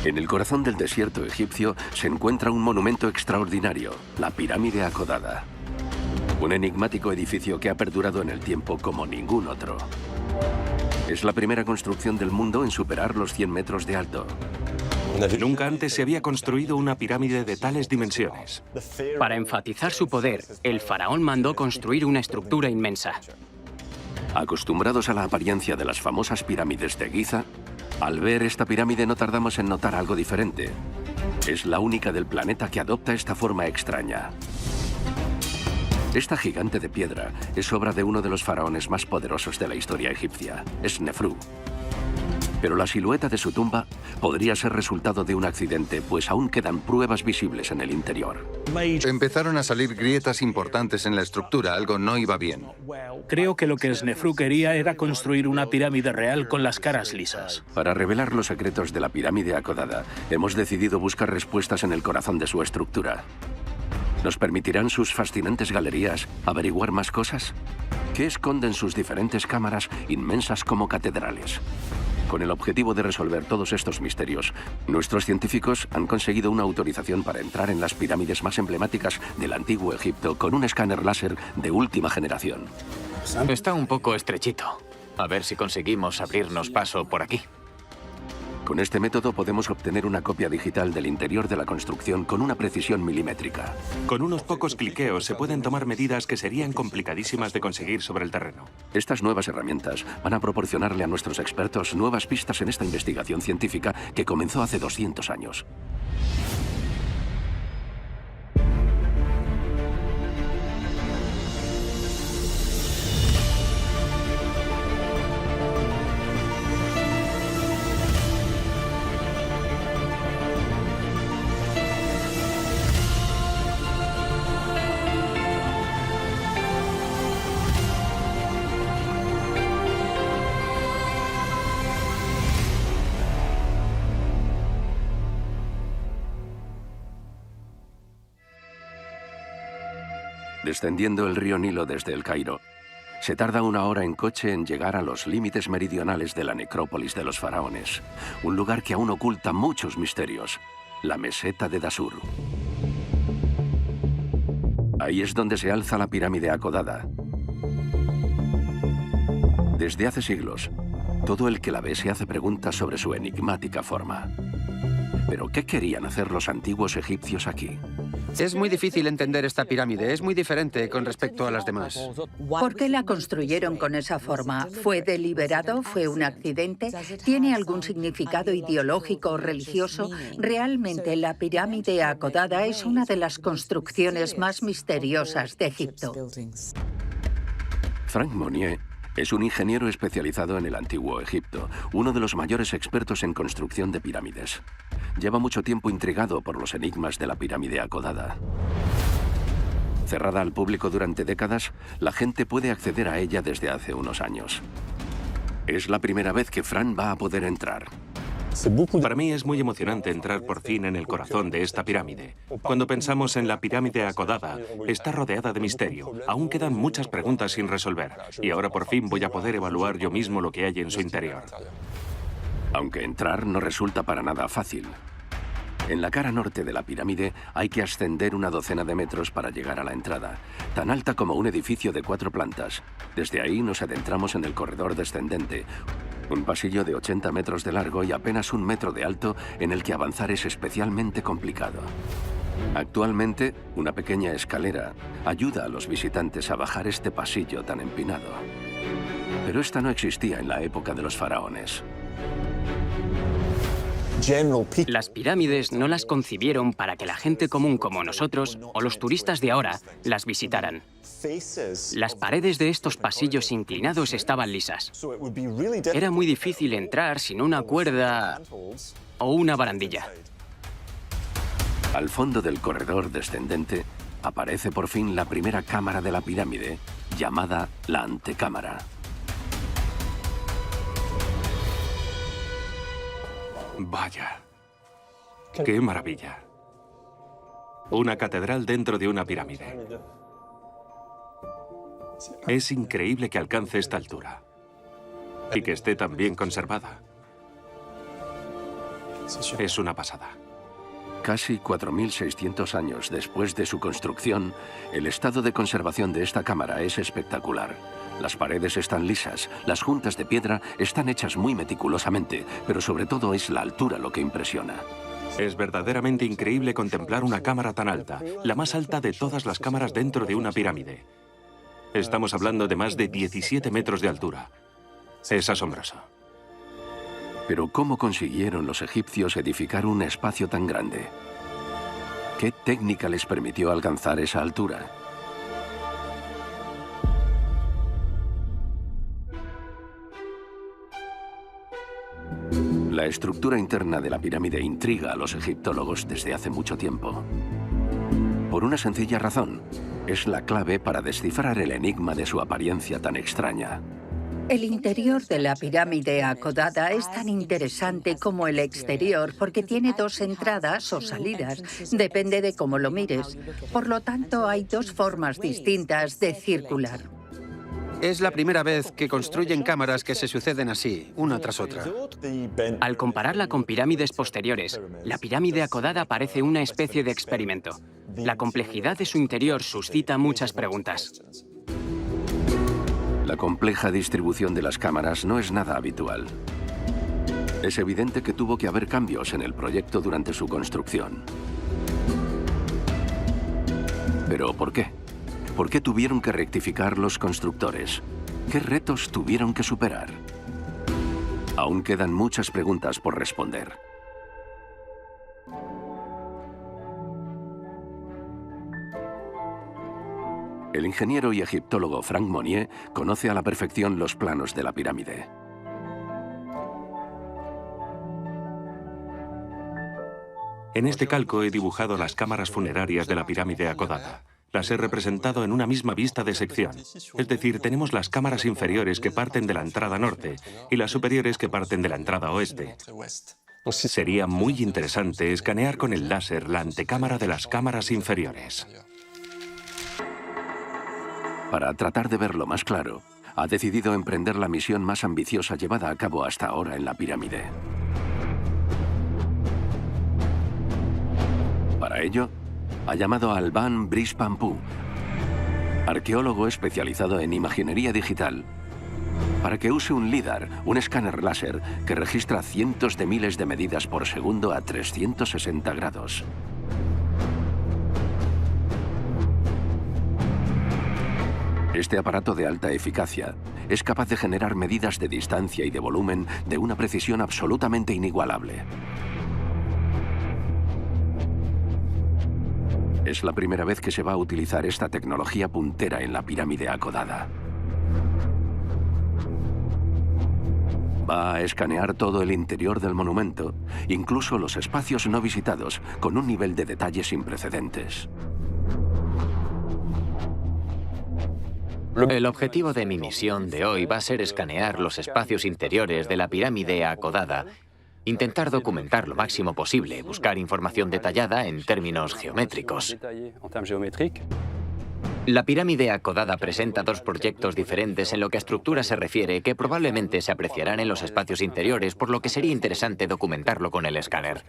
En el corazón del desierto egipcio se encuentra un monumento extraordinario, la pirámide acodada. Un enigmático edificio que ha perdurado en el tiempo como ningún otro. Es la primera construcción del mundo en superar los 100 metros de alto. Nunca antes se había construido una pirámide de tales dimensiones. Para enfatizar su poder, el faraón mandó construir una estructura inmensa. Acostumbrados a la apariencia de las famosas pirámides de Giza, al ver esta pirámide no tardamos en notar algo diferente. Es la única del planeta que adopta esta forma extraña. Esta gigante de piedra es obra de uno de los faraones más poderosos de la historia egipcia, Snefru. Pero la silueta de su tumba podría ser resultado de un accidente, pues aún quedan pruebas visibles en el interior. Empezaron a salir grietas importantes en la estructura, algo no iba bien. Creo que lo que Snefru quería era construir una pirámide real con las caras lisas. Para revelar los secretos de la pirámide acodada, hemos decidido buscar respuestas en el corazón de su estructura. ¿Nos permitirán sus fascinantes galerías averiguar más cosas? ¿Qué esconden sus diferentes cámaras inmensas como catedrales? Con el objetivo de resolver todos estos misterios, nuestros científicos han conseguido una autorización para entrar en las pirámides más emblemáticas del antiguo Egipto con un escáner láser de última generación. Está un poco estrechito. A ver si conseguimos abrirnos paso por aquí. Con este método podemos obtener una copia digital del interior de la construcción con una precisión milimétrica. Con unos pocos cliqueos se pueden tomar medidas que serían complicadísimas de conseguir sobre el terreno. Estas nuevas herramientas van a proporcionarle a nuestros expertos nuevas pistas en esta investigación científica que comenzó hace 200 años. Descendiendo el río Nilo desde el Cairo, se tarda 1 hora en coche en llegar a los límites meridionales de la necrópolis de los faraones, un lugar que aún oculta muchos misterios, la meseta de Dasur. Ahí es donde se alza la pirámide acodada. Desde hace siglos, todo el que la ve se hace preguntas sobre su enigmática forma. ¿Pero qué querían hacer los antiguos egipcios aquí? Es muy difícil entender esta pirámide, es muy diferente con respecto a las demás. ¿Por qué la construyeron con esa forma? ¿Fue deliberado? ¿Fue un accidente? ¿Tiene algún significado ideológico o religioso? Realmente la pirámide acodada es una de las construcciones más misteriosas de Egipto. Frank Monnier es un ingeniero especializado en el antiguo Egipto, uno de los mayores expertos en construcción de pirámides. Lleva mucho tiempo intrigado por los enigmas de la pirámide acodada. Cerrada al público durante décadas, la gente puede acceder a ella desde hace unos años. Es la primera vez que Fran va a poder entrar. Para mí es muy emocionante entrar por fin en el corazón de esta pirámide. Cuando pensamos en la pirámide acodada, está rodeada de misterio. Aún quedan muchas preguntas sin resolver. Y ahora por fin voy a poder evaluar yo mismo lo que hay en su interior. Aunque entrar no resulta para nada fácil. En la cara norte de la pirámide hay que ascender 12 de metros para llegar a la entrada, tan alta como un edificio de 4 plantas. Desde ahí nos adentramos en el corredor descendente, un pasillo de 80 metros de largo y apenas 1 metro de alto en el que avanzar es especialmente complicado. Actualmente, una pequeña escalera ayuda a los visitantes a bajar este pasillo tan empinado. Pero esta no existía en la época de los faraones. Las pirámides no las concibieron para que la gente común como nosotros o los turistas de ahora las visitaran. Las paredes de estos pasillos inclinados estaban lisas. Era muy difícil entrar sin una cuerda o una barandilla. Al fondo del corredor descendente aparece por fin la primera cámara de la pirámide, llamada la antecámara. Vaya, qué maravilla. Una catedral dentro de una pirámide. Es increíble que alcance esta altura y que esté tan bien conservada. Es una pasada. Casi 4.600 años después de su construcción, el estado de conservación de esta cámara es espectacular. Las paredes están lisas, las juntas de piedra están hechas muy meticulosamente, pero sobre todo es la altura lo que impresiona. Es verdaderamente increíble contemplar una cámara tan alta, la más alta de todas las cámaras dentro de una pirámide. Estamos hablando de más de 17 metros de altura. Es asombroso. Pero ¿cómo consiguieron los egipcios edificar un espacio tan grande? ¿Qué técnica les permitió alcanzar esa altura? La estructura interna de la pirámide intriga a los egiptólogos desde hace mucho tiempo. Por una sencilla razón, es la clave para descifrar el enigma de su apariencia tan extraña. El interior de la pirámide acodada es tan interesante como el exterior porque tiene dos entradas o salidas, depende de cómo lo mires. Por lo tanto, hay dos formas distintas de circular. Es la primera vez que construyen cámaras que se suceden así, una tras otra. Al compararla con pirámides posteriores, la pirámide acodada parece una especie de experimento. La complejidad de su interior suscita muchas preguntas. La compleja distribución de las cámaras no es nada habitual. Es evidente que tuvo que haber cambios en el proyecto durante su construcción. ¿Pero por qué? ¿Por qué tuvieron que rectificar los constructores? ¿Qué retos tuvieron que superar? Aún quedan muchas preguntas por responder. El ingeniero y egiptólogo Frank Monnier conoce a la perfección los planos de la pirámide. En este calco he dibujado las cámaras funerarias de la pirámide acodada. Las he representado en una misma vista de sección. Es decir, tenemos las cámaras inferiores que parten de la entrada norte y las superiores que parten de la entrada oeste. Sería muy interesante escanear con el láser la antecámara de las cámaras inferiores. Para tratar de verlo más claro, ha decidido emprender la misión más ambiciosa llevada a cabo hasta ahora en la pirámide. Para ello, ha llamado a Alban Brice Pampou, arqueólogo especializado en imaginería digital, para que use un LIDAR, un escáner láser que registra cientos de miles de medidas por segundo a 360 grados. Este aparato de alta eficacia es capaz de generar medidas de distancia y de volumen de una precisión absolutamente inigualable. Es la primera vez que se va a utilizar esta tecnología puntera en la pirámide acodada. Va a escanear todo el interior del monumento, incluso los espacios no visitados, con un nivel de detalle sin precedentes. El objetivo de mi misión de hoy va a ser escanear los espacios interiores de la pirámide acodada, intentar documentar lo máximo posible, buscar información detallada en términos geométricos. La pirámide acodada presenta dos proyectos diferentes en lo que a estructura se refiere que probablemente se apreciarán en los espacios interiores, por lo que sería interesante documentarlo con el escáner.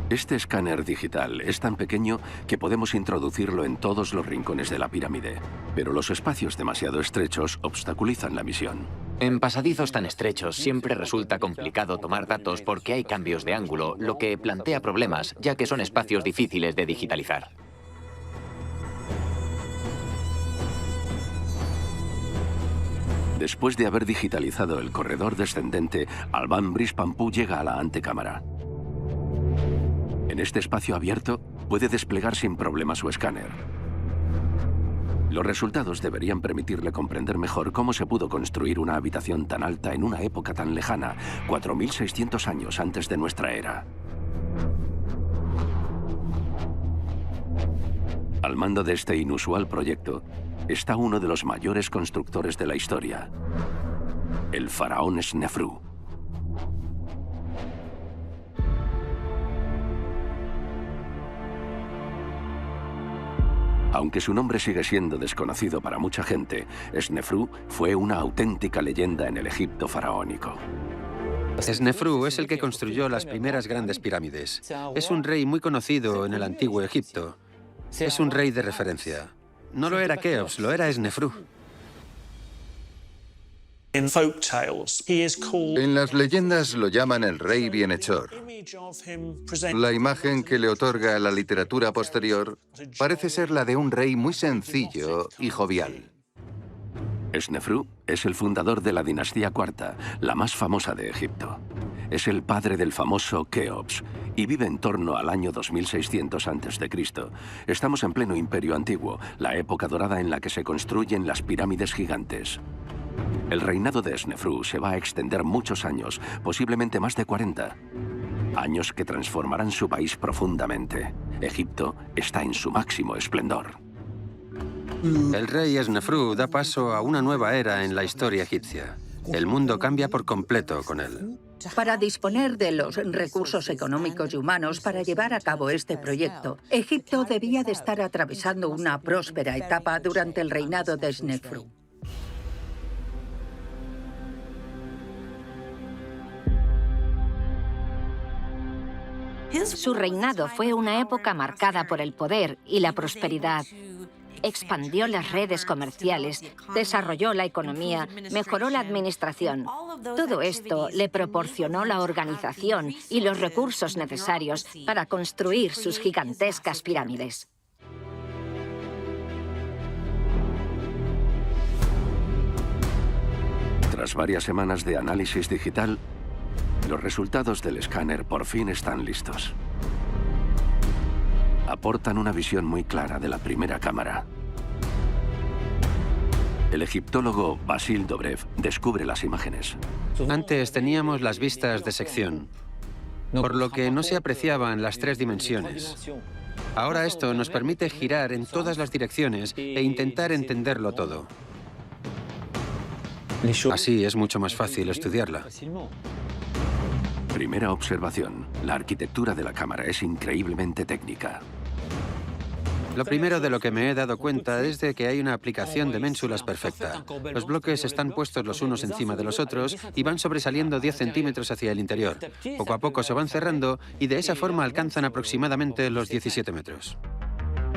Este escáner digital es tan pequeño que podemos introducirlo en todos los rincones de la pirámide, pero los espacios demasiado estrechos obstaculizan la misión. En pasadizos tan estrechos siempre resulta complicado tomar datos porque hay cambios de ángulo, lo que plantea problemas, ya que son espacios difíciles de digitalizar. Después de haber digitalizado el corredor descendente, Alban Brice Pampou llega a la antecámara. En este espacio abierto, puede desplegar sin problema su escáner. Los resultados deberían permitirle comprender mejor cómo se pudo construir una habitación tan alta en una época tan lejana, 4.600 años antes de nuestra era. Al mando de este inusual proyecto está uno de los mayores constructores de la historia, el faraón Snefru. Aunque su nombre sigue siendo desconocido para mucha gente, Snefru fue una auténtica leyenda en el Egipto faraónico. Snefru es el que construyó las primeras grandes pirámides. Es un rey muy conocido en el antiguo Egipto. Es un rey de referencia. No lo era Keops, lo era Snefru. En las leyendas lo llaman el rey bienhechor. La imagen que le otorga la literatura posterior parece ser la de un rey muy sencillo y jovial. Snefru es el fundador de la dinastía cuarta, la más famosa de Egipto. Es el padre del famoso Keops y vive en torno al año 2600 a.C. Estamos en pleno Imperio Antiguo, la época dorada en la que se construyen las pirámides gigantes. El reinado de Snefru se va a extender muchos años, posiblemente más de 40. Años que transformarán su país profundamente. Egipto está en su máximo esplendor. El rey Snefru da paso a una nueva era en la historia egipcia. El mundo cambia por completo con él. Para disponer de los recursos económicos y humanos para llevar a cabo este proyecto, Egipto debía de estar atravesando una próspera etapa durante el reinado de Snefru. Su reinado fue una época marcada por el poder y la prosperidad. Expandió las redes comerciales, desarrolló la economía, mejoró la administración. Todo esto le proporcionó la organización y los recursos necesarios para construir sus gigantescas pirámides. Tras varias semanas de análisis digital, los resultados del escáner por fin están listos. Aportan una visión muy clara de la primera cámara. El egiptólogo Basil Dobrev descubre las imágenes. Antes teníamos las vistas de sección, por lo que no se apreciaban las 3 dimensiones. Ahora esto nos permite girar en todas las direcciones e intentar entenderlo todo. Así es mucho más fácil estudiarla. Primera observación. La arquitectura de la cámara es increíblemente técnica. Lo primero de lo que me he dado cuenta es de que hay una aplicación de ménsulas perfecta. Los bloques están puestos los unos encima de los otros y van sobresaliendo 10 centímetros hacia el interior. Poco a poco se van cerrando y de esa forma alcanzan aproximadamente los 17 metros.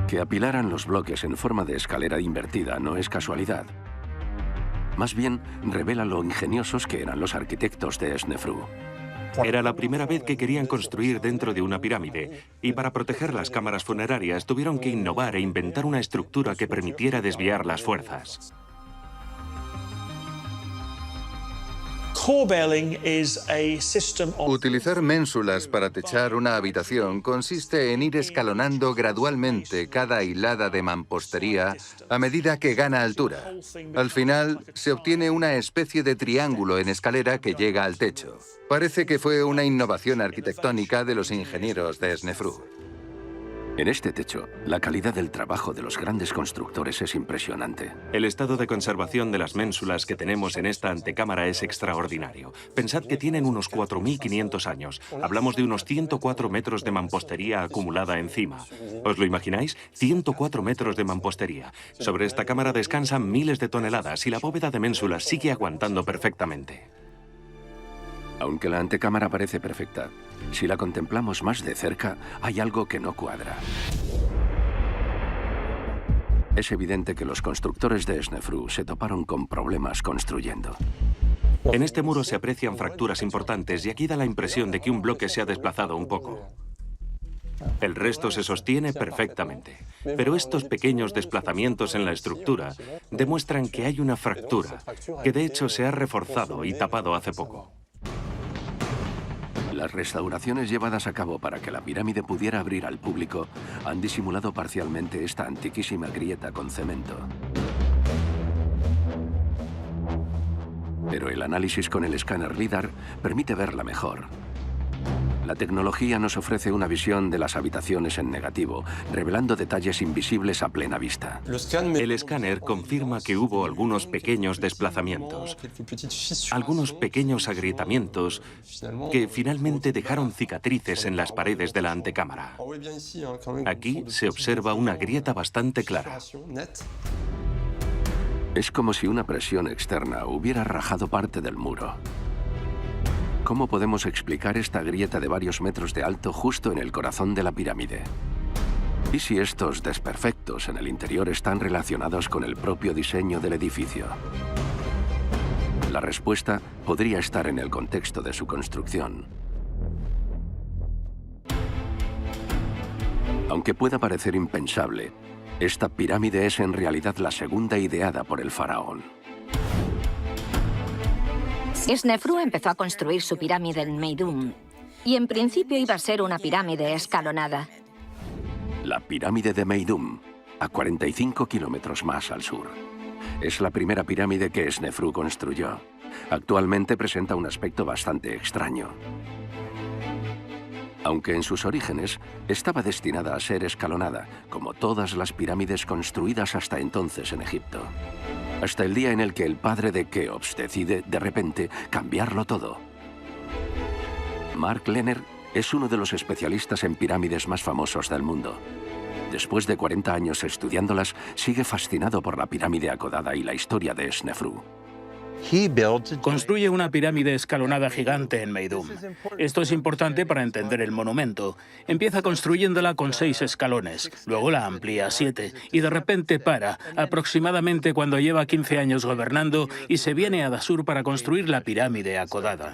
Que apilaran los bloques en forma de escalera invertida no es casualidad. Más bien, revela lo ingeniosos que eran los arquitectos de Snefru. Era la primera vez que querían construir dentro de una pirámide, y para proteger las cámaras funerarias tuvieron que innovar e inventar una estructura que permitiera desviar las fuerzas. Utilizar ménsulas para techar una habitación consiste en ir escalonando gradualmente cada hilada de mampostería a medida que gana altura. Al final, se obtiene una especie de triángulo en escalera que llega al techo. Parece que fue una innovación arquitectónica de los ingenieros de Snefru. En este techo, la calidad del trabajo de los grandes constructores es impresionante. El estado de conservación de las ménsulas que tenemos en esta antecámara es extraordinario. Pensad que tienen unos 4.500 años. Hablamos de unos 104 metros de mampostería acumulada encima. ¿Os lo imagináis? 104 metros de mampostería. Sobre esta cámara descansan miles de toneladas y la bóveda de ménsulas sigue aguantando perfectamente. Aunque la antecámara parece perfecta, si la contemplamos más de cerca, hay algo que no cuadra. Es evidente que los constructores de Snefru se toparon con problemas construyendo. En este muro se aprecian fracturas importantes y aquí da la impresión de que un bloque se ha desplazado un poco. El resto se sostiene perfectamente. Pero estos pequeños desplazamientos en la estructura demuestran que hay una fractura, que de hecho se ha reforzado y tapado hace poco. Las restauraciones llevadas a cabo para que la pirámide pudiera abrir al público han disimulado parcialmente esta antiquísima grieta con cemento. Pero el análisis con el escáner LIDAR permite verla mejor. La tecnología nos ofrece una visión de las habitaciones en negativo, revelando detalles invisibles a plena vista. El escáner confirma que hubo algunos pequeños desplazamientos, algunos pequeños agrietamientos que finalmente dejaron cicatrices en las paredes de la antecámara. Aquí se observa una grieta bastante clara. Es como si una presión externa hubiera rajado parte del muro. ¿Cómo podemos explicar esta grieta de varios metros de alto justo en el corazón de la pirámide? ¿Y si estos desperfectos en el interior están relacionados con el propio diseño del edificio? La respuesta podría estar en el contexto de su construcción. Aunque pueda parecer impensable, esta pirámide es en realidad la segunda ideada por el faraón. Snefru empezó a construir su pirámide en Meidum y en principio iba a ser una pirámide escalonada. La pirámide de Meidum, a 45 kilómetros más al sur. Es la primera pirámide que Snefru construyó. Actualmente presenta un aspecto bastante extraño. Aunque en sus orígenes estaba destinada a ser escalonada, como todas las pirámides construidas hasta entonces en Egipto. Hasta el día en el que el padre de Keops decide, de repente, cambiarlo todo. Mark Lehner es uno de los especialistas en pirámides más famosos del mundo. Después de 40 años estudiándolas, sigue fascinado por la pirámide acodada y la historia de Snefru. Construye una pirámide escalonada gigante en Meidum. Esto es importante para entender el monumento. Empieza construyéndola con 6 escalones, luego la amplía a 7 y de repente para, aproximadamente cuando lleva 15 años gobernando, y se viene a Dashur para construir la pirámide acodada.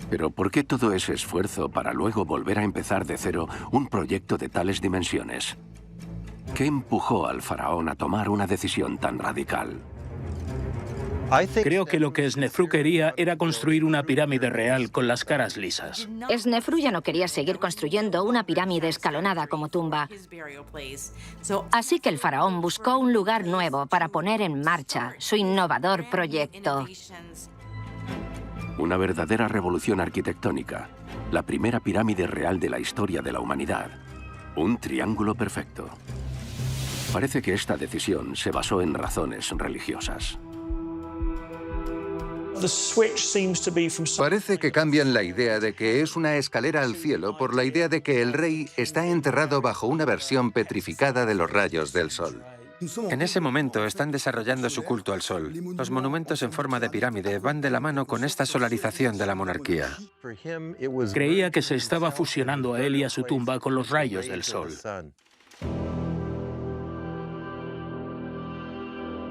Pero ¿por qué todo ese esfuerzo para luego volver a empezar de cero un proyecto de tales dimensiones? ¿Qué empujó al faraón a tomar una decisión tan radical? Creo que lo que Snefru quería era construir una pirámide real con las caras lisas. Snefru ya no quería seguir construyendo una pirámide escalonada como tumba. Así que el faraón buscó un lugar nuevo para poner en marcha su innovador proyecto. Una verdadera revolución arquitectónica. La primera pirámide real de la historia de la humanidad. Un triángulo perfecto. Parece que esta decisión se basó en razones religiosas. Parece que cambian la idea de que es una escalera al cielo por la idea de que el rey está enterrado bajo una versión petrificada de los rayos del sol. En ese momento están desarrollando su culto al sol. Los monumentos en forma de pirámide van de la mano con esta solarización de la monarquía. Creía que se estaba fusionando a él y a su tumba con los rayos del sol.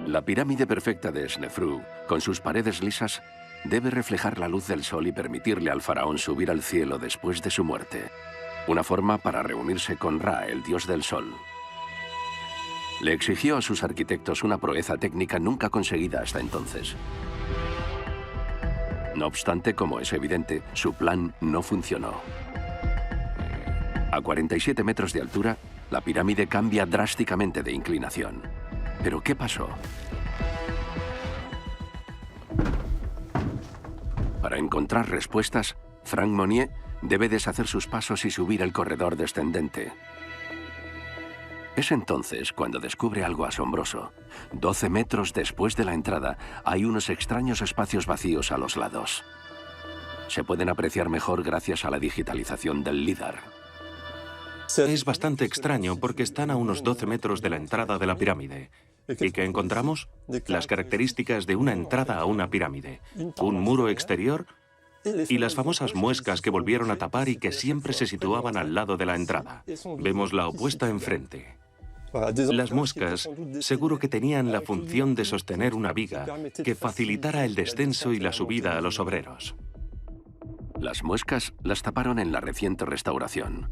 La pirámide perfecta de Snefru, con sus paredes lisas, debe reflejar la luz del sol y permitirle al faraón subir al cielo después de su muerte. Una forma para reunirse con Ra, el dios del sol. Le exigió a sus arquitectos una proeza técnica nunca conseguida hasta entonces. No obstante, como es evidente, su plan no funcionó. A 47 metros de altura, la pirámide cambia drásticamente de inclinación. ¿Pero qué pasó? Para encontrar respuestas, Frank Monnier debe deshacer sus pasos y subir el corredor descendente. Es entonces cuando descubre algo asombroso. 12 metros después de la entrada, hay unos extraños espacios vacíos a los lados. Se pueden apreciar mejor gracias a la digitalización del LIDAR. Es bastante extraño porque están a unos 12 metros de la entrada de la pirámide. ¿Y qué encontramos? Las características de una entrada a una pirámide. Un muro exterior y las famosas muescas que volvieron a tapar y que siempre se situaban al lado de la entrada. Vemos la opuesta enfrente. Las muescas seguro que tenían la función de sostener una viga que facilitara el descenso y la subida a los obreros. Las muescas las taparon en la reciente restauración.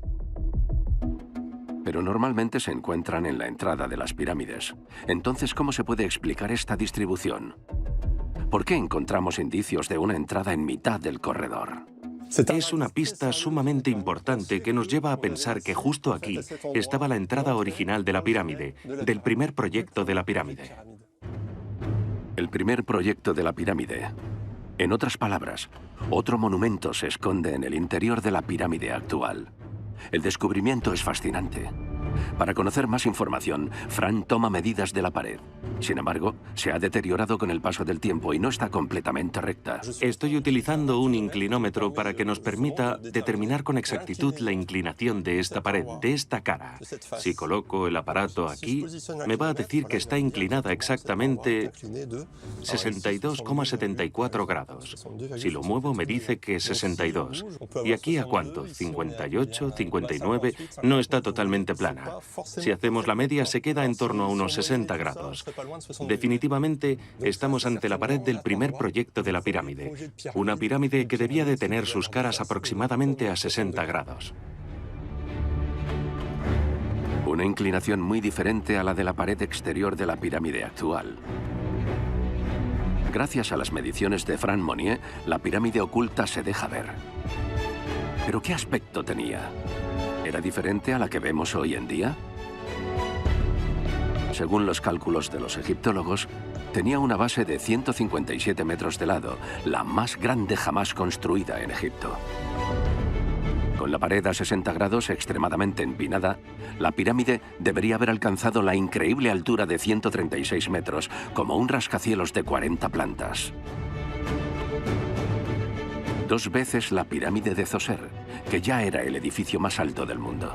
Pero normalmente se encuentran en la entrada de las pirámides. Entonces, ¿cómo se puede explicar esta distribución? ¿Por qué encontramos indicios de una entrada en mitad del corredor? Es una pista sumamente importante que nos lleva a pensar que justo aquí estaba la entrada original de la pirámide, del primer proyecto de la pirámide. El primer proyecto de la pirámide. En otras palabras, otro monumento se esconde en el interior de la pirámide actual. El descubrimiento es fascinante. Para conocer más información, Fran toma medidas de la pared. Sin embargo, se ha deteriorado con el paso del tiempo y no está completamente recta. Estoy utilizando un inclinómetro para que nos permita determinar con exactitud la inclinación de esta pared, de esta cara. Si coloco el aparato aquí, me va a decir que está inclinada exactamente 62,74 grados. Si lo muevo, me dice que 62. ¿Y aquí a cuánto? 58, 59, no está totalmente plana. Si hacemos la media, se queda en torno a unos 60 grados. Definitivamente, estamos ante la pared del primer proyecto de la pirámide. Una pirámide que debía de tener sus caras aproximadamente a 60 grados. Una inclinación muy diferente a la de la pared exterior de la pirámide actual. Gracias a las mediciones de Fran Monnier, la pirámide oculta se deja ver. ¿Pero qué aspecto tenía? ¿Era diferente a la que vemos hoy en día? Según los cálculos de los egiptólogos, tenía una base de 157 metros de lado, la más grande jamás construida en Egipto. Con la pared a 60 grados extremadamente empinada, la pirámide debería haber alcanzado la increíble altura de 136 metros, como un rascacielos de 40 plantas. 2 veces la pirámide de Zoser, que ya era el edificio más alto del mundo.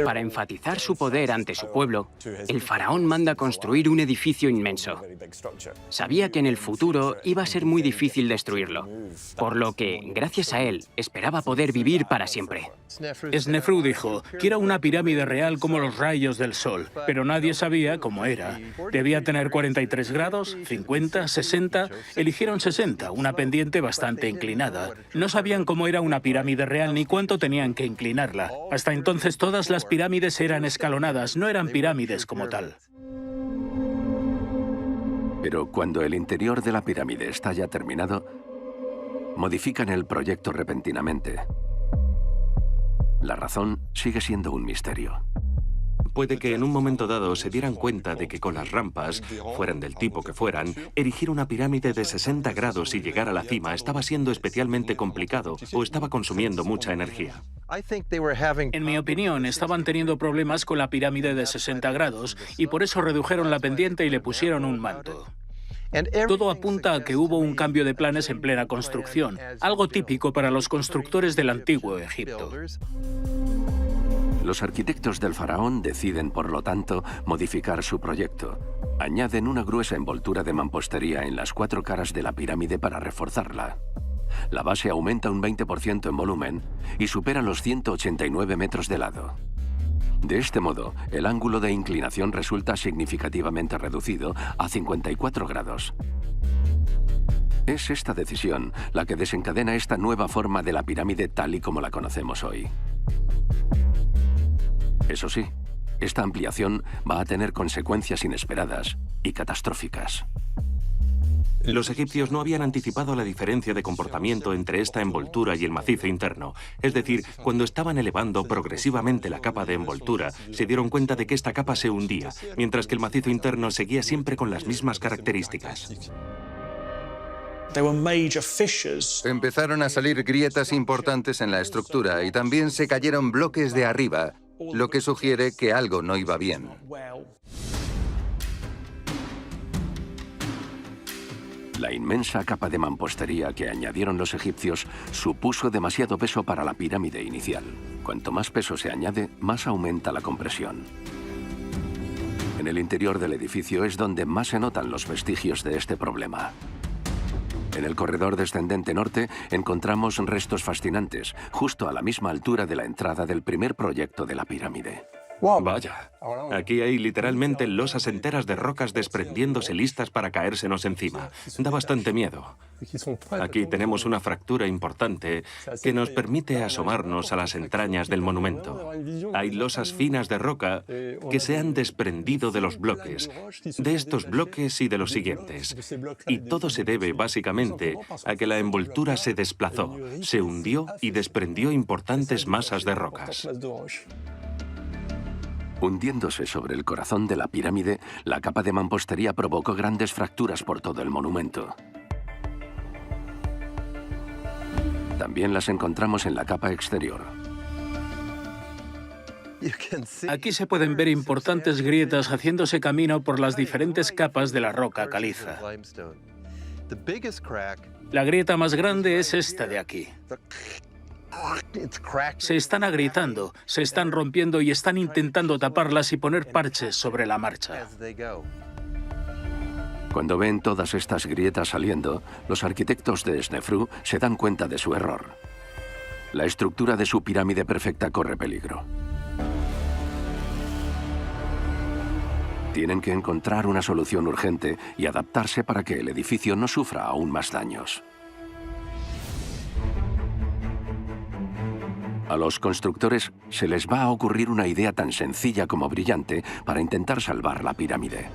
Para enfatizar su poder ante su pueblo, el faraón manda construir un edificio inmenso. Sabía que en el futuro iba a ser muy difícil destruirlo, por lo que, gracias a él, esperaba poder vivir para siempre. Snefru dijo, quiero una pirámide real como los rayos del sol, pero nadie sabía cómo era. Debía tener 43 grados, 50, 60, eligieron 60, una pendiente bastante inclinada. No sabían cómo era una pirámide real ni cuánto tenían que inclinarla. Hasta entonces todas las pirámides eran escalonadas, no eran pirámides como tal. Pero cuando el interior de la pirámide está ya terminado, modifican el proyecto repentinamente. La razón sigue siendo un misterio. Puede que en un momento dado se dieran cuenta de que con las rampas, fueran del tipo que fueran, erigir una pirámide de 60 grados y llegar a la cima estaba siendo especialmente complicado o estaba consumiendo mucha energía. En mi opinión, estaban teniendo problemas con la pirámide de 60 grados y por eso redujeron la pendiente y le pusieron un manto. Todo apunta a que hubo un cambio de planes en plena construcción, algo típico para los constructores del antiguo Egipto. Los arquitectos del faraón deciden, por lo tanto, modificar su proyecto. Añaden una gruesa envoltura de mampostería en las 4 caras de la pirámide para reforzarla. La base aumenta un 20% en volumen y supera los 189 metros de lado. De este modo, el ángulo de inclinación resulta significativamente reducido a 54 grados. Es esta decisión la que desencadena esta nueva forma de la pirámide tal y como la conocemos hoy. Eso sí, esta ampliación va a tener consecuencias inesperadas y catastróficas. Los egipcios no habían anticipado la diferencia de comportamiento entre esta envoltura y el macizo interno. Es decir, cuando estaban elevando progresivamente la capa de envoltura, se dieron cuenta de que esta capa se hundía, mientras que el macizo interno seguía siempre con las mismas características. Empezaron a salir grietas importantes en la estructura y también se cayeron bloques de arriba, lo que sugiere que algo no iba bien. La inmensa capa de mampostería que añadieron los egipcios supuso demasiado peso para la pirámide inicial. Cuanto más peso se añade, más aumenta la compresión. En el interior del edificio es donde más se notan los vestigios de este problema. En el corredor descendente norte encontramos restos fascinantes, justo a la misma altura de la entrada del primer proyecto de la pirámide. Vaya, aquí hay literalmente losas enteras de rocas desprendiéndose listas para caérsenos encima. Da bastante miedo. Aquí tenemos una fractura importante que nos permite asomarnos a las entrañas del monumento. Hay losas finas de roca que se han desprendido de los bloques, de estos bloques y de los siguientes. Y todo se debe, básicamente, a que la envoltura se desplazó, se hundió y desprendió importantes masas de rocas. Hundiéndose sobre el corazón de la pirámide, la capa de mampostería provocó grandes fracturas por todo el monumento. También las encontramos en la capa exterior. Aquí se pueden ver importantes grietas haciéndose camino por las diferentes capas de la roca caliza. La grieta más grande es esta de aquí. Se están agrietando, se están rompiendo y están intentando taparlas y poner parches sobre la marcha. Cuando ven todas estas grietas saliendo, los arquitectos de Snefru se dan cuenta de su error. La estructura de su pirámide perfecta corre peligro. Tienen que encontrar una solución urgente y adaptarse para que el edificio no sufra aún más daños. A los constructores se les va a ocurrir una idea tan sencilla como brillante para intentar salvar la pirámide.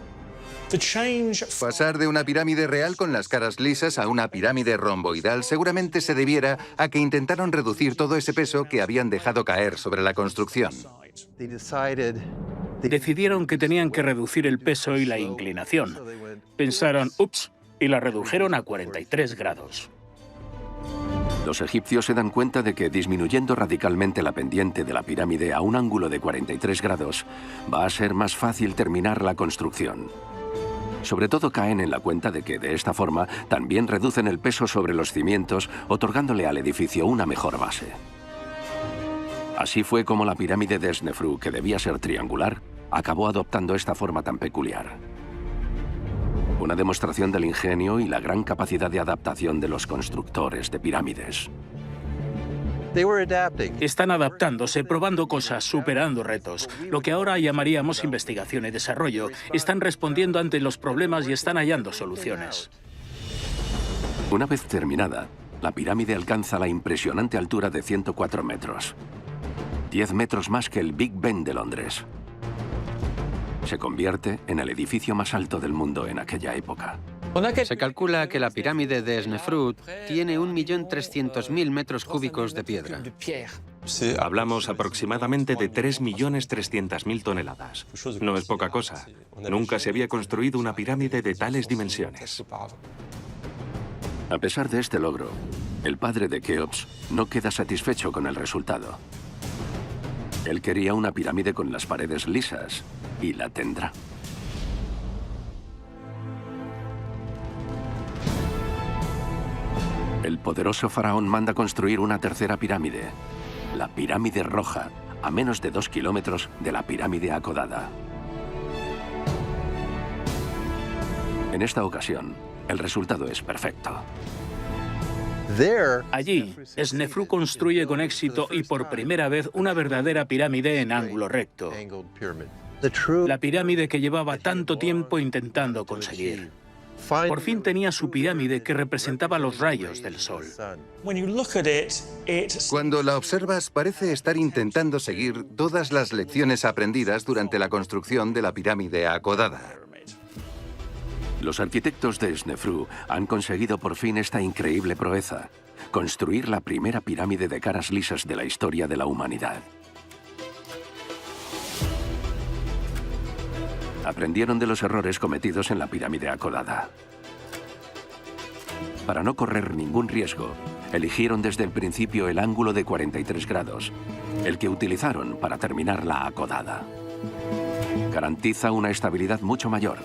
Pasar de una pirámide real con las caras lisas a una pirámide romboidal seguramente se debiera a que intentaron reducir todo ese peso que habían dejado caer sobre la construcción. Decidieron que tenían que reducir el peso y la inclinación. Pensaron, ups, y la redujeron a 43 grados. Los egipcios se dan cuenta de que disminuyendo radicalmente la pendiente de la pirámide a un ángulo de 43 grados, va a ser más fácil terminar la construcción. Sobre todo caen en la cuenta de que de esta forma también reducen el peso sobre los cimientos, otorgándole al edificio una mejor base. Así fue como la pirámide de Snefru, que debía ser triangular, acabó adoptando esta forma tan peculiar. Una demostración del ingenio y la gran capacidad de adaptación de los constructores de pirámides. Están adaptándose, probando cosas, superando retos. Lo que ahora llamaríamos investigación y desarrollo. Están respondiendo ante los problemas y están hallando soluciones. Una vez terminada, la pirámide alcanza la impresionante altura de 104 metros. 10 metros más que el Big Ben de Londres. Se convierte en el edificio más alto del mundo en aquella época. Se calcula que la pirámide de Snefru tiene 1.300.000 metros cúbicos de piedra. Hablamos aproximadamente de 3.300.000 toneladas. No es poca cosa. Nunca se había construido una pirámide de tales dimensiones. A pesar de este logro, el padre de Keops no queda satisfecho con el resultado. Él quería una pirámide con las paredes lisas, y la tendrá. El poderoso faraón manda construir una tercera pirámide, la pirámide roja, a menos de 2 kilómetros de la pirámide acodada. En esta ocasión, el resultado es perfecto. Allí, Snefru construye con éxito y por primera vez una verdadera pirámide en ángulo recto. La pirámide que llevaba tanto tiempo intentando conseguir. Por fin tenía su pirámide que representaba los rayos del sol. Cuando la observas, parece estar intentando seguir todas las lecciones aprendidas durante la construcción de la pirámide acodada. Los arquitectos de Snefru han conseguido por fin esta increíble proeza: construir la primera pirámide de caras lisas de la historia de la humanidad. Aprendieron de los errores cometidos en la pirámide acodada. Para no correr ningún riesgo, eligieron desde el principio el ángulo de 43 grados, el que utilizaron para terminar la acodada. Garantiza una estabilidad mucho mayor.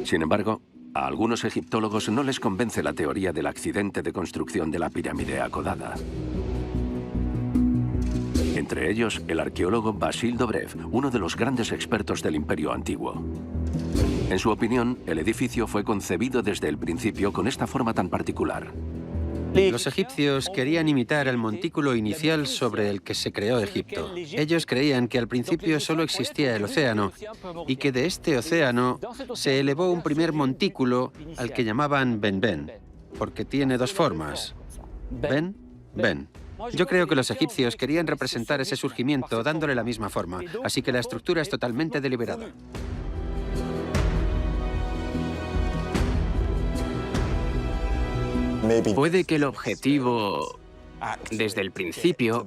Sin embargo, a algunos egiptólogos no les convence la teoría del accidente de construcción de la pirámide acodada. Entre ellos, el arqueólogo Basil Dobrev, uno de los grandes expertos del Imperio Antiguo. En su opinión, el edificio fue concebido desde el principio con esta forma tan particular. Los egipcios querían imitar el montículo inicial sobre el que se creó Egipto. Ellos creían que al principio solo existía el océano y que de este océano se elevó un primer montículo al que llamaban Ben-Ben, porque tiene dos formas: Ben-Ben. Yo creo que los egipcios querían representar ese surgimiento dándole la misma forma, así que la estructura es totalmente deliberada. Puede que el objetivo, desde el principio,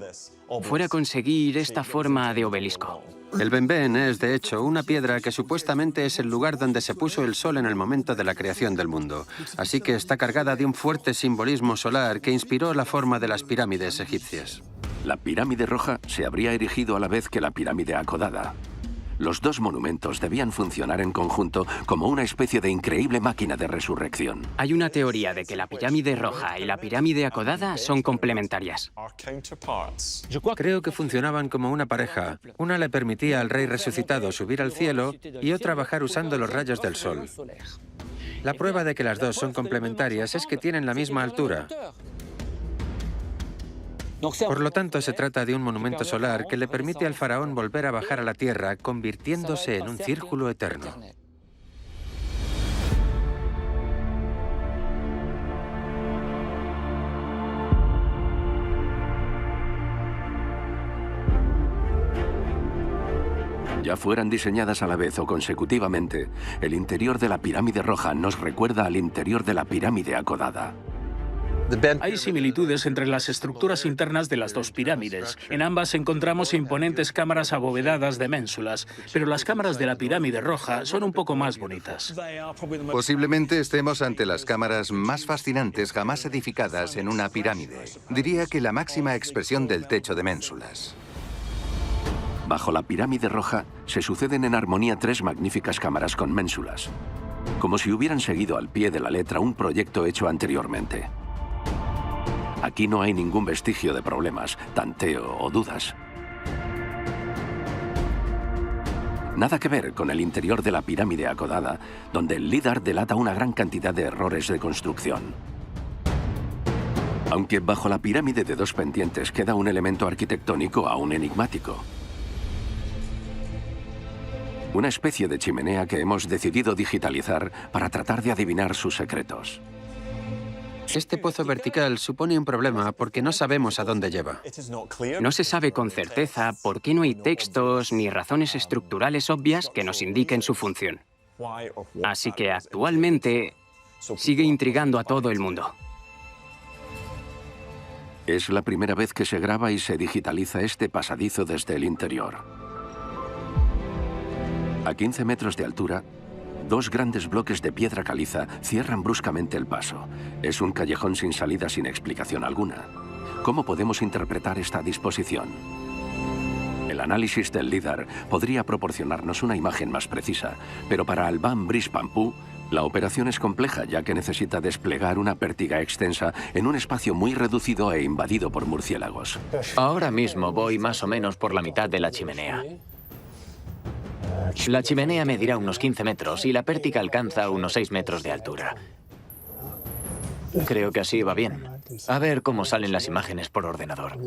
fuera conseguir esta forma de obelisco. El Benben es, de hecho, una piedra que supuestamente es el lugar donde se puso el sol en el momento de la creación del mundo. Así que está cargada de un fuerte simbolismo solar que inspiró la forma de las pirámides egipcias. La pirámide roja se habría erigido a la vez que la pirámide acodada. Los dos monumentos debían funcionar en conjunto como una especie de increíble máquina de resurrección. Hay una teoría de que la pirámide roja y la pirámide acodada son complementarias. Creo que funcionaban como una pareja. Una le permitía al rey resucitado subir al cielo y otra bajar usando los rayos del sol. La prueba de que las dos son complementarias es que tienen la misma altura. Por lo tanto, se trata de un monumento solar que le permite al faraón volver a bajar a la tierra, convirtiéndose en un círculo eterno. Ya fueran diseñadas a la vez o consecutivamente, el interior de la pirámide roja nos recuerda al interior de la pirámide acodada. Hay similitudes entre las estructuras internas de las dos pirámides. En ambas encontramos imponentes cámaras abovedadas de ménsulas, pero las cámaras de la pirámide roja son un poco más bonitas. Posiblemente estemos ante las cámaras más fascinantes jamás edificadas en una pirámide. Diría que la máxima expresión del techo de ménsulas. Bajo la pirámide roja se suceden en armonía tres magníficas cámaras con ménsulas, como si hubieran seguido al pie de la letra un proyecto hecho anteriormente. Aquí no hay ningún vestigio de problemas, tanteo o dudas. Nada que ver con el interior de la pirámide acodada, donde el LIDAR delata una gran cantidad de errores de construcción. Aunque bajo la pirámide de dos pendientes queda un elemento arquitectónico aún enigmático. Una especie de chimenea que hemos decidido digitalizar para tratar de adivinar sus secretos. Este pozo vertical supone un problema porque no sabemos a dónde lleva. No se sabe con certeza por qué no hay textos ni razones estructurales obvias que nos indiquen su función. Así que actualmente sigue intrigando a todo el mundo. Es la primera vez que se graba y se digitaliza este pasadizo desde el interior. A 15 metros de altura, dos grandes bloques de piedra caliza cierran bruscamente el paso. Es un callejón sin salida sin explicación alguna. ¿Cómo podemos interpretar esta disposición? El análisis del LIDAR podría proporcionarnos una imagen más precisa, pero para Alban Brice Pampou, la operación es compleja ya que necesita desplegar una pértiga extensa en un espacio muy reducido e invadido por murciélagos. Ahora mismo voy más o menos por la mitad de la chimenea. La chimenea medirá unos 15 metros y la pértiga alcanza unos 6 metros de altura. Creo que así va bien. A ver cómo salen las imágenes por ordenador.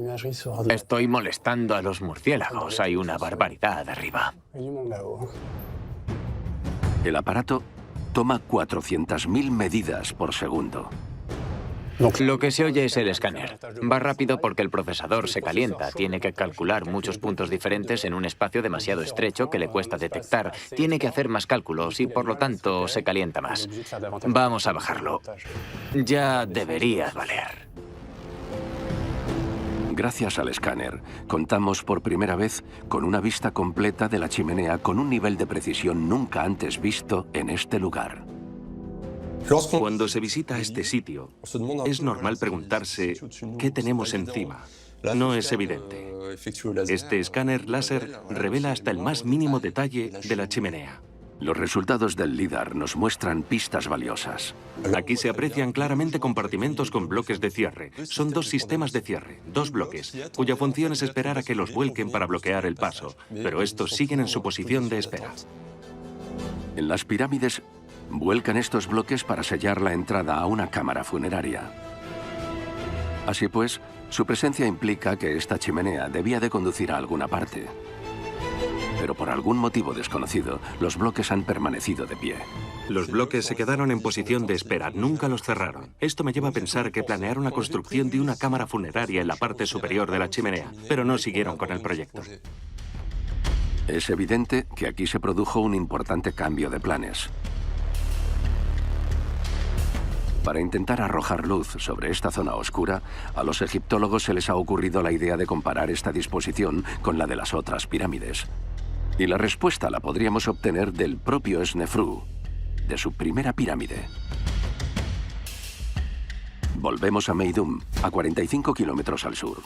Estoy molestando a los murciélagos. Hay una barbaridad arriba. El aparato toma 400.000 medidas por segundo. Lo que se oye es el escáner. Va rápido porque el procesador se calienta. Tiene que calcular muchos puntos diferentes en un espacio demasiado estrecho que le cuesta detectar. Tiene que hacer más cálculos y, por lo tanto, se calienta más. Vamos a bajarlo. Ya debería valer. Gracias al escáner, contamos por primera vez con una vista completa de la chimenea con un nivel de precisión nunca antes visto en este lugar. Cuando se visita este sitio, es normal preguntarse ¿qué tenemos encima? No es evidente. Este escáner láser revela hasta el más mínimo detalle de la chimenea. Los resultados del LIDAR nos muestran pistas valiosas. Aquí se aprecian claramente compartimentos con bloques de cierre. Son dos sistemas de cierre, dos bloques, cuya función es esperar a que los vuelquen para bloquear el paso, pero estos siguen en su posición de espera. En las pirámides, vuelcan estos bloques para sellar la entrada a una cámara funeraria. Así pues, su presencia implica que esta chimenea debía de conducir a alguna parte. Pero por algún motivo desconocido, los bloques han permanecido de pie. Los bloques se quedaron en posición de espera, nunca los cerraron. Esto me lleva a pensar que planearon la construcción de una cámara funeraria en la parte superior de la chimenea, pero no siguieron con el proyecto. Es evidente que aquí se produjo un importante cambio de planes. Para intentar arrojar luz sobre esta zona oscura, a los egiptólogos se les ha ocurrido la idea de comparar esta disposición con la de las otras pirámides. Y la respuesta la podríamos obtener del propio Snefru, de su primera pirámide. Volvemos a Meidum, a 45 kilómetros al sur.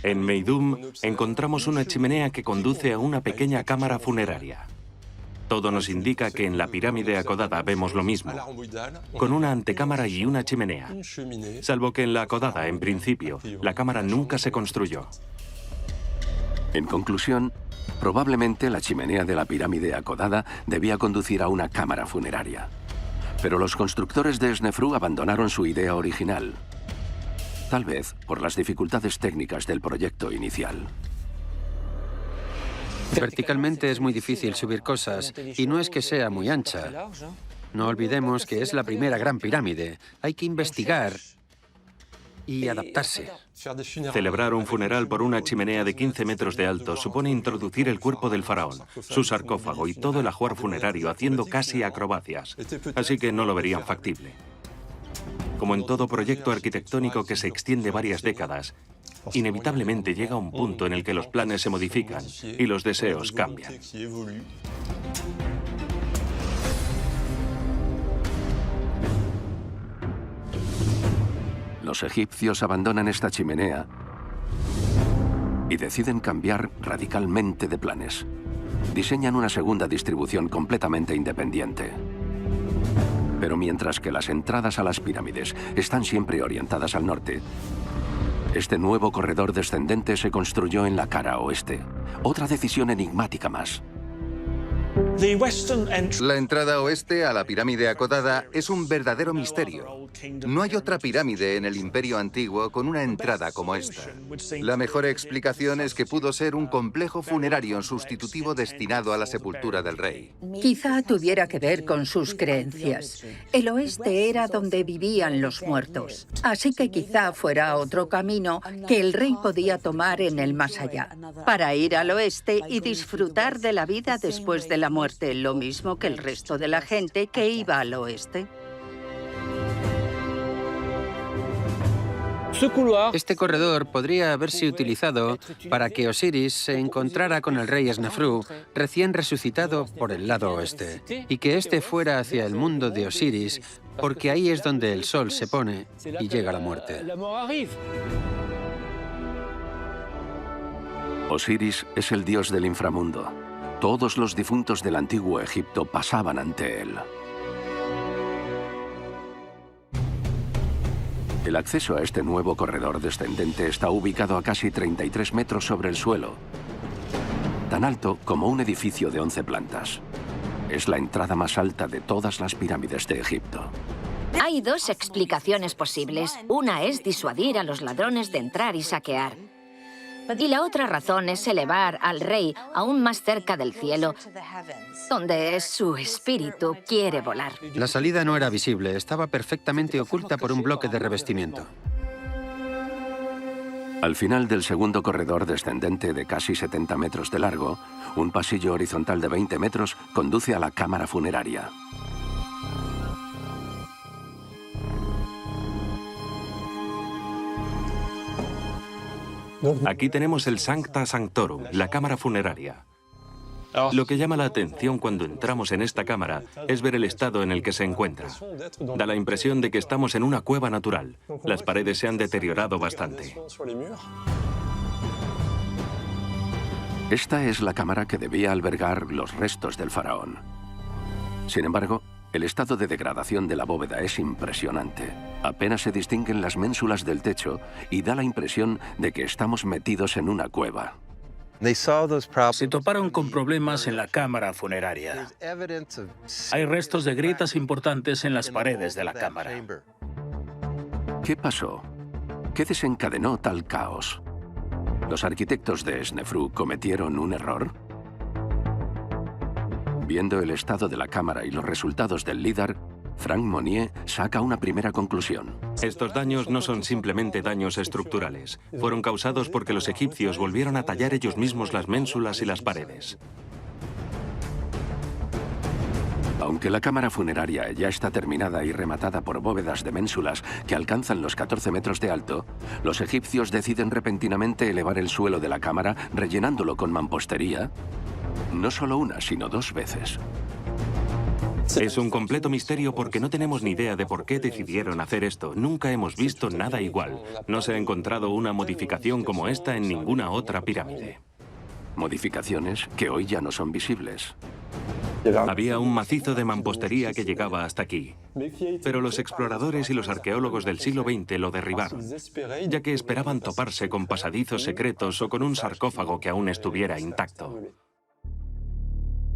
En Meidum encontramos una chimenea que conduce a una pequeña cámara funeraria. Todo nos indica que en la pirámide acodada vemos lo mismo, con una antecámara y una chimenea. Salvo que en la acodada, en principio, la cámara nunca se construyó. En conclusión, probablemente la chimenea de la pirámide acodada debía conducir a una cámara funeraria. Pero los constructores de Snefru abandonaron su idea original, tal vez por las dificultades técnicas del proyecto inicial. Verticalmente es muy difícil subir cosas, y no es que sea muy ancha. No olvidemos que es la primera gran pirámide. Hay que investigar y adaptarse. Celebrar un funeral por una chimenea de 15 metros de alto supone introducir el cuerpo del faraón, su sarcófago y todo el ajuar funerario haciendo casi acrobacias. Así que no lo verían factible. Como en todo proyecto arquitectónico que se extiende varias décadas, inevitablemente llega un punto en el que los planes se modifican y los deseos cambian. Los egipcios abandonan esta chimenea y deciden cambiar radicalmente de planes. Diseñan una segunda distribución completamente independiente. Pero mientras que las entradas a las pirámides están siempre orientadas al norte, este nuevo corredor descendente se construyó en la cara oeste. Otra decisión enigmática más. La entrada oeste a la pirámide acodada es un verdadero misterio. No hay otra pirámide en el Imperio Antiguo con una entrada como esta. La mejor explicación es que pudo ser un complejo funerario sustitutivo destinado a la sepultura del rey. Quizá tuviera que ver con sus creencias. El oeste era donde vivían los muertos. Así que quizá fuera otro camino que el rey podía tomar en el más allá, para ir al oeste y disfrutar de la vida después de la muerte, lo mismo que el resto de la gente que iba al oeste. Este corredor podría haberse utilizado para que Osiris se encontrara con el rey Snefru, recién resucitado por el lado oeste, y que éste fuera hacia el mundo de Osiris, porque ahí es donde el sol se pone y llega la muerte. Osiris es el dios del inframundo. Todos los difuntos del antiguo Egipto pasaban ante él. El acceso a este nuevo corredor descendente está ubicado a casi 33 metros sobre el suelo, tan alto como un edificio de 11 plantas. Es la entrada más alta de todas las pirámides de Egipto. Hay dos explicaciones posibles. Una es disuadir a los ladrones de entrar y saquear. Y la otra razón es elevar al rey aún más cerca del cielo, donde su espíritu quiere volar. La salida no era visible, estaba perfectamente oculta por un bloque de revestimiento. Al final del segundo corredor descendente de casi 70 metros de largo, un pasillo horizontal de 20 metros conduce a la cámara funeraria. Aquí tenemos el Sancta Sanctorum, la cámara funeraria. Lo que llama la atención cuando entramos en esta cámara es ver el estado en el que se encuentra. Da la impresión de que estamos en una cueva natural. Las paredes se han deteriorado bastante. Esta es la cámara que debía albergar los restos del faraón. Sin embargo, el estado de degradación de la bóveda es impresionante. Apenas se distinguen las ménsulas del techo y da la impresión de que estamos metidos en una cueva. Se toparon con problemas en la cámara funeraria. Hay restos de grietas importantes en las paredes de la cámara. ¿Qué pasó? ¿Qué desencadenó tal caos? ¿Los arquitectos de Snefru cometieron un error? Viendo el estado de la cámara y los resultados del LIDAR, Frank Monnier saca una primera conclusión. Estos daños no son simplemente daños estructurales. Fueron causados porque los egipcios volvieron a tallar ellos mismos las ménsulas y las paredes. Aunque la cámara funeraria ya está terminada y rematada por bóvedas de ménsulas que alcanzan los 14 metros de alto, los egipcios deciden repentinamente elevar el suelo de la cámara rellenándolo con mampostería No solo una, sino 2 veces. Es un completo misterio porque no tenemos ni idea de por qué decidieron hacer esto. Nunca hemos visto nada igual. No se ha encontrado una modificación como esta en ninguna otra pirámide. Modificaciones que hoy ya no son visibles. Había un macizo de mampostería que llegaba hasta aquí, pero los exploradores y los arqueólogos del siglo XX lo derribaron, ya que esperaban toparse con pasadizos secretos o con un sarcófago que aún estuviera intacto.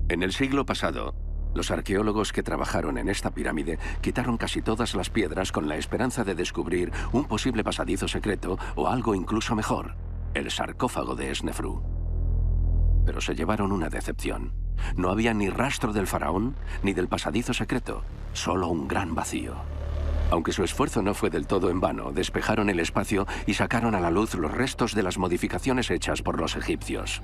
En el siglo pasado, los arqueólogos que trabajaron en esta pirámide quitaron casi todas las piedras con la esperanza de descubrir un posible pasadizo secreto o algo incluso mejor, el sarcófago de Snefru. Pero se llevaron una decepción. No había ni rastro del faraón ni del pasadizo secreto, solo un gran vacío. Aunque su esfuerzo no fue del todo en vano, despejaron el espacio y sacaron a la luz los restos de las modificaciones hechas por los egipcios.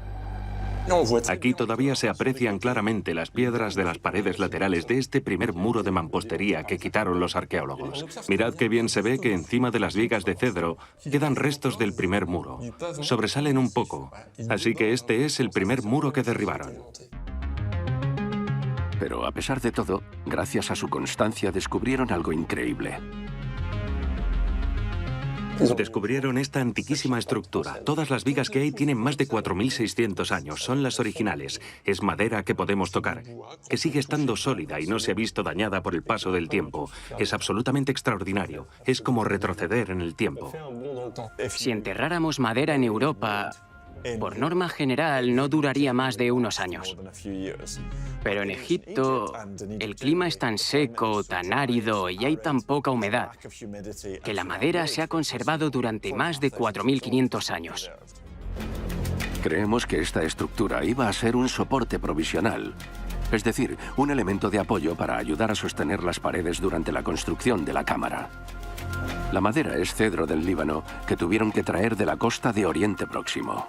Aquí todavía se aprecian claramente las piedras de las paredes laterales de este primer muro de mampostería que quitaron los arqueólogos. Mirad qué bien se ve que encima de las vigas de cedro quedan restos del primer muro. Sobresalen un poco, así que este es el primer muro que derribaron. Pero a pesar de todo, gracias a su constancia descubrieron algo increíble. Descubrieron esta antiquísima estructura. Todas las vigas que hay tienen más de 4.600 años. Son las originales. Es madera que podemos tocar, que sigue estando sólida y no se ha visto dañada por el paso del tiempo. Es absolutamente extraordinario. Es como retroceder en el tiempo. Si enterráramos madera en Europa, por norma general no duraría más de unos años. Pero en Egipto, el clima es tan seco, tan árido y hay tan poca humedad que la madera se ha conservado durante más de 4.500 años. Creemos que esta estructura iba a ser un soporte provisional, es decir, un elemento de apoyo para ayudar a sostener las paredes durante la construcción de la cámara. La madera es cedro del Líbano que tuvieron que traer de la costa de Oriente Próximo.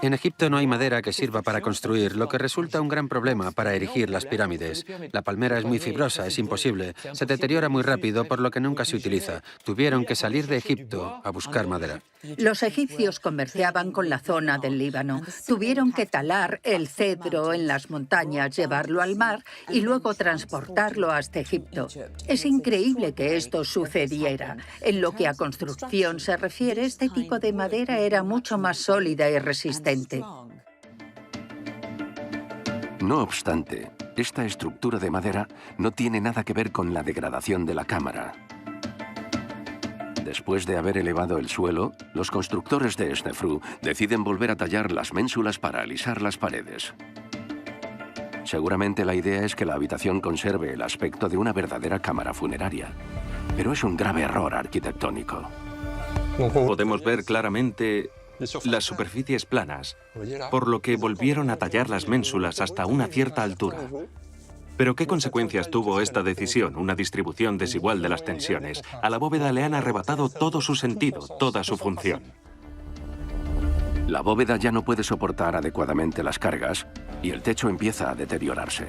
En Egipto no hay madera que sirva para construir, lo que resulta un gran problema para erigir las pirámides. La palmera es muy fibrosa, es imposible. Se deteriora muy rápido, por lo que nunca se utiliza. Tuvieron que salir de Egipto a buscar madera. Los egipcios comerciaban con la zona del Líbano. Tuvieron que talar el cedro en las montañas, llevarlo al mar y luego transportarlo hasta Egipto. Es increíble que esto sucediera. En lo que a construcción se refiere, este tipo de madera era mucho más sólida y resistente. No obstante, esta estructura de madera no tiene nada que ver con la degradación de la cámara. Después de haber elevado el suelo, los constructores de Snefru deciden volver a tallar las ménsulas para alisar las paredes. Seguramente la idea es que la habitación conserve el aspecto de una verdadera cámara funeraria, pero es un grave error arquitectónico. Podemos ver claramente las superficies planas, por lo que volvieron a tallar las ménsulas hasta una cierta altura. Pero ¿qué consecuencias tuvo esta decisión? Una distribución desigual de las tensiones. A la bóveda le han arrebatado todo su sentido, toda su función. La bóveda ya no puede soportar adecuadamente las cargas y el techo empieza a deteriorarse.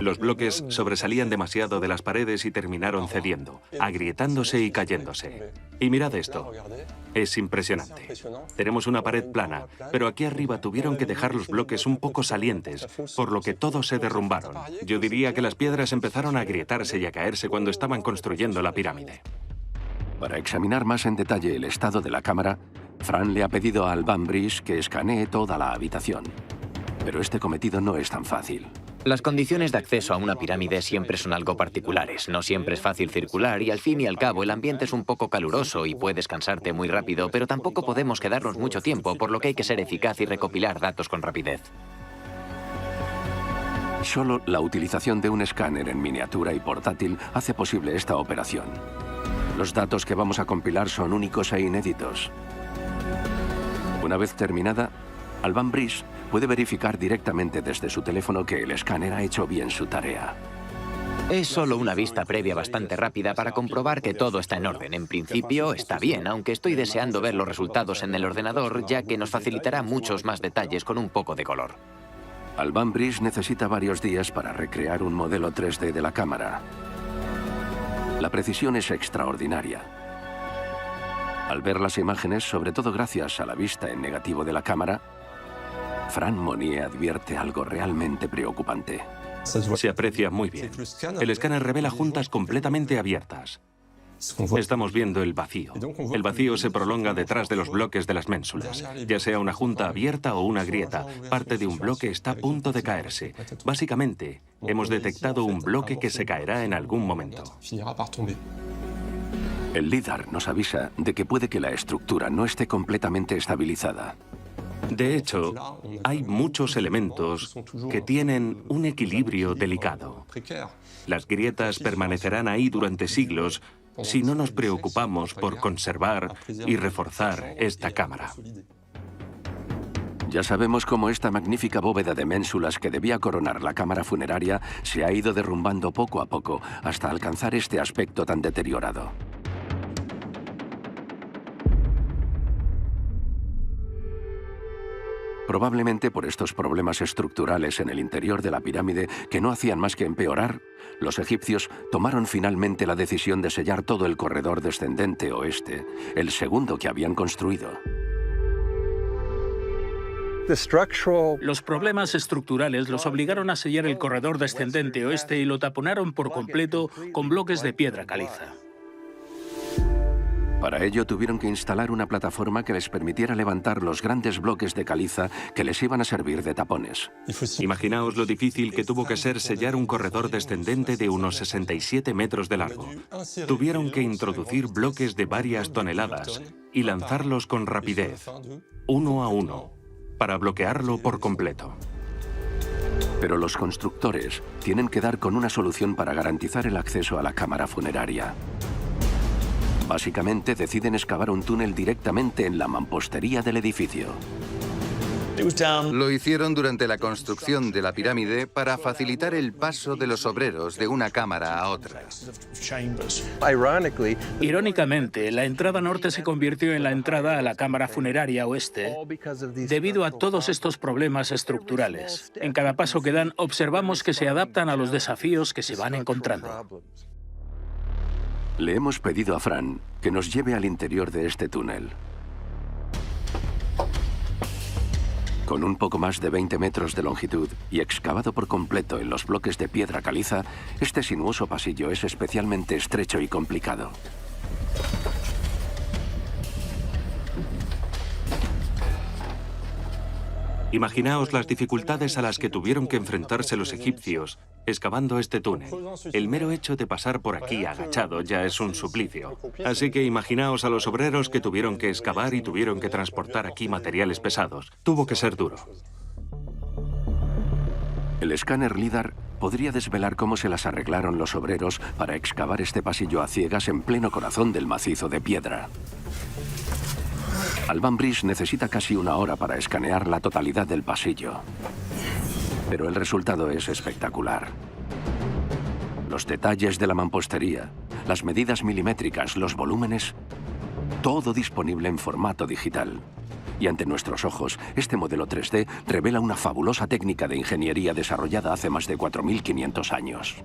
Los bloques sobresalían demasiado de las paredes y terminaron cediendo, agrietándose y cayéndose. Y mirad esto. Es impresionante. Tenemos una pared plana, pero aquí arriba tuvieron que dejar los bloques un poco salientes, por lo que todos se derrumbaron. Yo diría que las piedras empezaron a agrietarse y a caerse cuando estaban construyendo la pirámide. Para examinar más en detalle el estado de la cámara, Fran le ha pedido a Alban Brice que escanee toda la habitación. Pero este cometido no es tan fácil. Las condiciones de acceso a una pirámide siempre son algo particulares. No siempre es fácil circular y al fin y al cabo el ambiente es un poco caluroso y puedes cansarte muy rápido, pero tampoco podemos quedarnos mucho tiempo, por lo que hay que ser eficaz y recopilar datos con rapidez. Solo la utilización de un escáner en miniatura y portátil hace posible esta operación. Los datos que vamos a compilar son únicos e inéditos. Una vez terminada, Alban Brice puede verificar directamente desde su teléfono que el escáner ha hecho bien su tarea. Es solo una vista previa bastante rápida para comprobar que todo está en orden. En principio está bien, aunque estoy deseando ver los resultados en el ordenador, ya que nos facilitará muchos más detalles con un poco de color. Alban Brice necesita varios días para recrear un modelo 3D de la cámara. La precisión es extraordinaria. Al ver las imágenes, sobre todo gracias a la vista en negativo de la cámara, Fran Monnier advierte algo realmente preocupante. Se aprecia muy bien. El escáner revela juntas completamente abiertas. Estamos viendo el vacío. El vacío se prolonga detrás de los bloques de las ménsulas. Ya sea una junta abierta o una grieta, parte de un bloque está a punto de caerse. Básicamente, hemos detectado un bloque que se caerá en algún momento. El LIDAR nos avisa de que puede que la estructura no esté completamente estabilizada. De hecho, hay muchos elementos que tienen un equilibrio delicado. Las grietas permanecerán ahí durante siglos si no nos preocupamos por conservar y reforzar esta cámara. Ya sabemos cómo esta magnífica bóveda de ménsulas que debía coronar la cámara funeraria se ha ido derrumbando poco a poco hasta alcanzar este aspecto tan deteriorado. Probablemente por estos problemas estructurales en el interior de la pirámide que no hacían más que empeorar, los egipcios tomaron finalmente la decisión de sellar todo el corredor descendente oeste, el segundo que habían construido. Los problemas estructurales los obligaron a sellar el corredor descendente oeste y lo taponaron por completo con bloques de piedra caliza. Para ello tuvieron que instalar una plataforma que les permitiera levantar los grandes bloques de caliza que les iban a servir de tapones. Imaginaos lo difícil que tuvo que ser sellar un corredor descendente de unos 67 metros de largo. Tuvieron que introducir bloques de varias toneladas y lanzarlos con rapidez, uno a uno, para bloquearlo por completo. Pero los constructores tienen que dar con una solución para garantizar el acceso a la cámara funeraria. Básicamente deciden excavar un túnel directamente en la mampostería del edificio. Lo hicieron durante la construcción de la pirámide para facilitar el paso de los obreros de una cámara a otra. Irónicamente, la entrada norte se convirtió en la entrada a la cámara funeraria oeste debido a todos estos problemas estructurales. En cada paso que dan, observamos que se adaptan a los desafíos que se van encontrando. Le hemos pedido a Fran que nos lleve al interior de este túnel. Con un poco más de 20 metros de longitud y excavado por completo en los bloques de piedra caliza, este sinuoso pasillo es especialmente estrecho y complicado. Imaginaos las dificultades a las que tuvieron que enfrentarse los egipcios excavando este túnel. El mero hecho de pasar por aquí agachado ya es un suplicio. Así que imaginaos a los obreros que tuvieron que excavar y tuvieron que transportar aquí materiales pesados. Tuvo que ser duro. El escáner LIDAR podría desvelar cómo se las arreglaron los obreros para excavar este pasillo a ciegas en pleno corazón del macizo de piedra. Alban Brice necesita casi una hora para escanear la totalidad del pasillo. Pero el resultado es espectacular. Los detalles de la mampostería, las medidas milimétricas, los volúmenes, todo disponible en formato digital. Y ante nuestros ojos, este modelo 3D revela una fabulosa técnica de ingeniería desarrollada hace más de 4.500 años.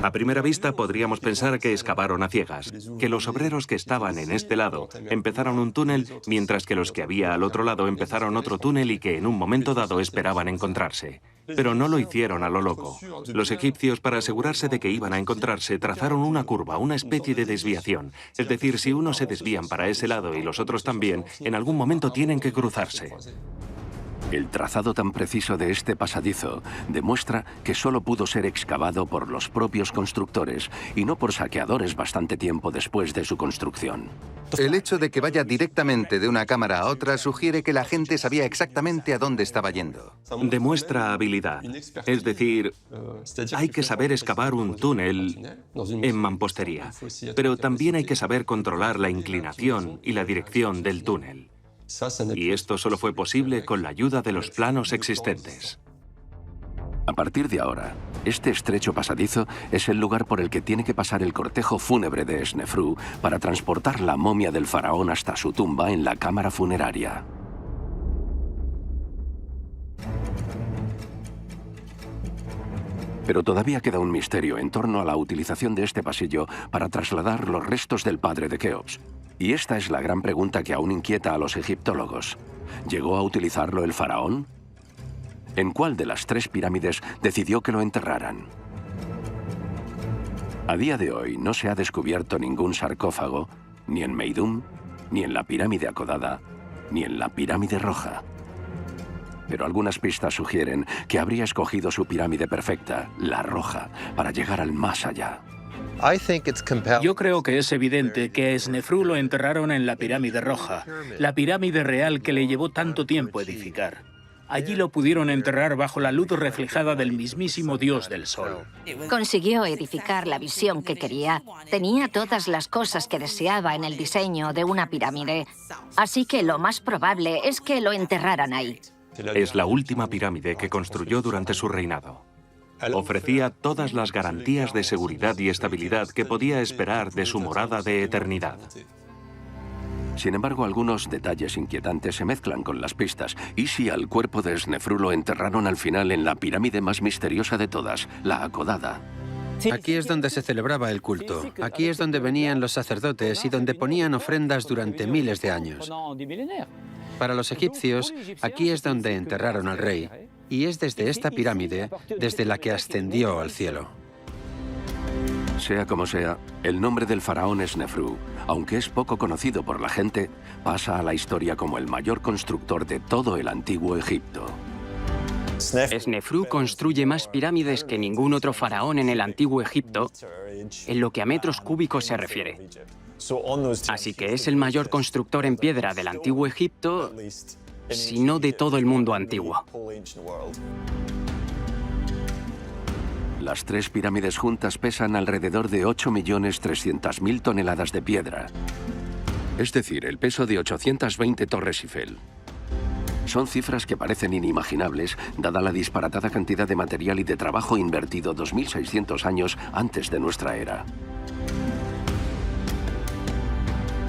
A primera vista podríamos pensar que excavaron a ciegas, que los obreros que estaban en este lado empezaron un túnel, mientras que los que había al otro lado empezaron otro túnel y que en un momento dado esperaban encontrarse. Pero no lo hicieron a lo loco. Los egipcios, para asegurarse de que iban a encontrarse, trazaron una curva, una especie de desviación. Es decir, si unos se desvían para ese lado y los otros también, en algún momento tienen que cruzarse. El trazado tan preciso de este pasadizo demuestra que solo pudo ser excavado por los propios constructores y no por saqueadores bastante tiempo después de su construcción. El hecho de que vaya directamente de una cámara a otra sugiere que la gente sabía exactamente a dónde estaba yendo. Demuestra habilidad. Es decir, hay que saber excavar un túnel en mampostería, pero también hay que saber controlar la inclinación y la dirección del túnel. Y esto solo fue posible con la ayuda de los planos existentes. A partir de ahora, este estrecho pasadizo es el lugar por el que tiene que pasar el cortejo fúnebre de Snefru para transportar la momia del faraón hasta su tumba en la cámara funeraria. Pero todavía queda un misterio en torno a la utilización de este pasillo para trasladar los restos del padre de Keops. Y esta es la gran pregunta que aún inquieta a los egiptólogos. ¿Llegó a utilizarlo el faraón? ¿En cuál de las 3 pirámides decidió que lo enterraran? A día de hoy no se ha descubierto ningún sarcófago, ni en Meidum, ni en la pirámide Akodada, ni en la pirámide roja. Pero algunas pistas sugieren que habría escogido su pirámide perfecta, la roja, para llegar al más allá. Yo creo que es evidente que a Snefru lo enterraron en la pirámide roja, la pirámide real que le llevó tanto tiempo edificar. Allí lo pudieron enterrar bajo la luz reflejada del mismísimo dios del sol. Consiguió edificar la visión que quería. Tenía todas las cosas que deseaba en el diseño de una pirámide. Así que lo más probable es que lo enterraran ahí. Es la última pirámide que construyó durante su reinado. Ofrecía todas las garantías de seguridad y estabilidad que podía esperar de su morada de eternidad. Sin embargo, algunos detalles inquietantes se mezclan con las pistas. ¿Y si al cuerpo de Snefru lo enterraron al final en la pirámide más misteriosa de todas, la Akodada? Aquí es donde se celebraba el culto. Aquí es donde venían los sacerdotes y donde ponían ofrendas durante miles de años. Para los egipcios, aquí es donde enterraron al rey. Y es desde esta pirámide desde la que ascendió al cielo. Sea como sea, el nombre del faraón Snefru, aunque es poco conocido por la gente, pasa a la historia como el mayor constructor de todo el antiguo Egipto. Snefru construye más pirámides que ningún otro faraón en el antiguo Egipto, en lo que a metros cúbicos se refiere. Así que es el mayor constructor en piedra del antiguo Egipto, si no de todo el mundo antiguo. Las 3 pirámides juntas pesan alrededor de 8.300.000 toneladas de piedra. Es decir, el peso de 820 Torres Eiffel. Son cifras que parecen inimaginables, dada la disparatada cantidad de material y de trabajo invertido 2.600 años antes de nuestra era.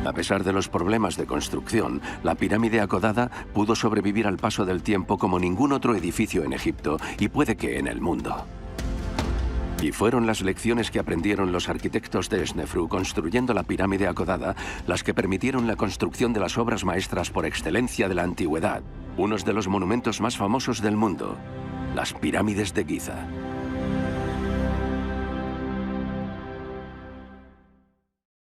A pesar de los problemas de construcción, la pirámide Akodada pudo sobrevivir al paso del tiempo como ningún otro edificio en Egipto y puede que en el mundo. Y fueron las lecciones que aprendieron los arquitectos de Snefru construyendo la pirámide Akodada las que permitieron la construcción de las obras maestras por excelencia de la antigüedad, unos de los monumentos más famosos del mundo, las pirámides de Giza.